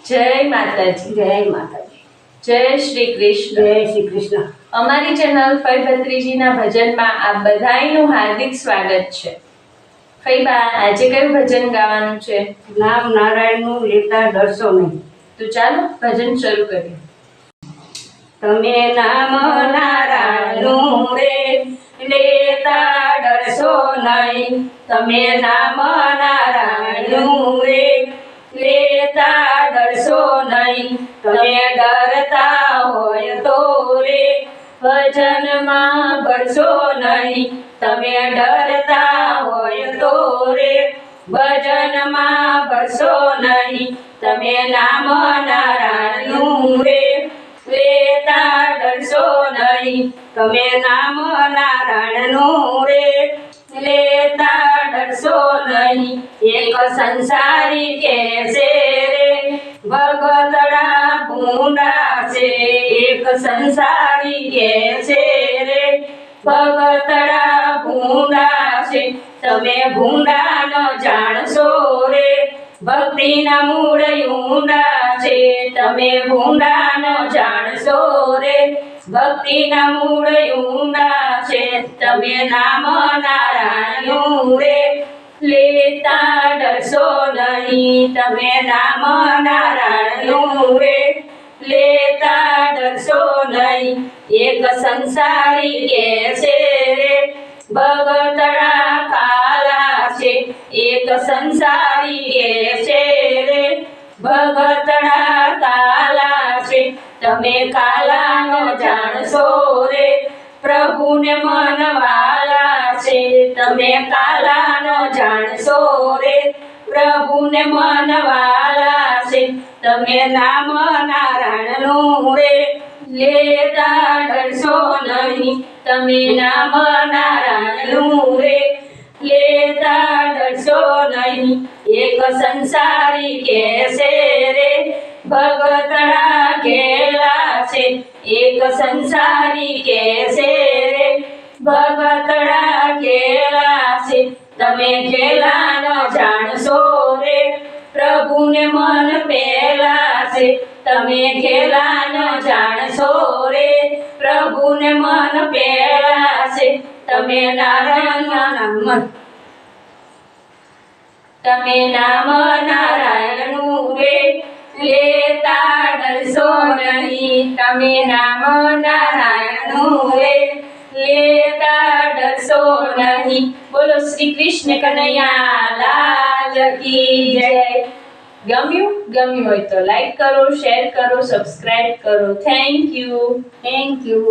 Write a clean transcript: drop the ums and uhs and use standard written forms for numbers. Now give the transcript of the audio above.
જય માતાજી. જય માતાજી. જય શ્રી કૃષ્ણ. જય શ્રી કૃષ્ણ. અમારી ચેનલ ફઈ ભત્રીજીના ભજનમાં આપ બધાયનું હાર્દિક સ્વાગત છે. ફઈબા, આજે કયું ભજન ગાવાનું છે? નામ નારાયણનું લેતા ડરશો નહીં. તો ચાલો ભજન શરૂ કરીએ. તમે નામ નારાયણનું રે લેતા ડરશો નહીં. તમે નામ નારાયણનું રે લેતા ડરશો નહીં. તમે ડરતા હોય તો રે ભજનમાં ભરશો નહીં. તમે ડરતા હોય તો રે ભજનમાં ભરશો નહીં. તમે નામ નારાયણનું રે લેતા ડરશો નહીં. તમે નામ નારાયણનું રે લેતા ડરશો નહીં. એક સંસારી કહેશે રે ભગતડા ભૂંડા છે. એક સંસારી કહેશે રે ભગતડા ભૂંડા છે. તમે ભૂંડા ન જાણશો રે ભક્તિના મૂળ ઊંડા છે. તમે ભૂંડા ન જાણશો રે ભક્તિના મૂળ ઊંડા છે. તમે નામ નારાયણનું રે લેતા ડરશો નહીં. તમે નામ નારાયણનું રે લેતા ડરશો નહીં. એક સંસારી કહેશે રે ભગતડા કાલા છે. એક સંસારી કહેશે રે ભગતડા કાલા છે. તમે કાલા ન જાણશો રે પ્રભુને મનવાલા છે. તમે કાલા ન જાણશો રે પ્રભુને મનવાલા છે. તમે નામ નારાયણનું રે લેતા ડરશો નહીં. તમે નામ નારાયણનું રે લેતા ડરશો નહીં. એક સંસારી કહેશે રે ભગતડા ઘેલા છે. એક સંસારી કહેશે રે ભગતડા ઘેલા છે. તમે ઘેલા ન જાણશો રે પ્રભુને મન પેલા છે. તમે ઘેલા ન જાણશો રે પ્રભુને મન પેલા છે. તમે નારાયણ તમે નામ નારાયણનું રે લેતા ડરશો નહીં. તમે નામ નારાયણનું રે લેતા ડરશો નહીં. બોલો શ્રી કૃષ્ણ કનૈયા લાલ કી જય. ગમ્યું હોય તો લાઈક કરો, શેર કરો, સબસ્ક્રાઇબ કરો. Thank you.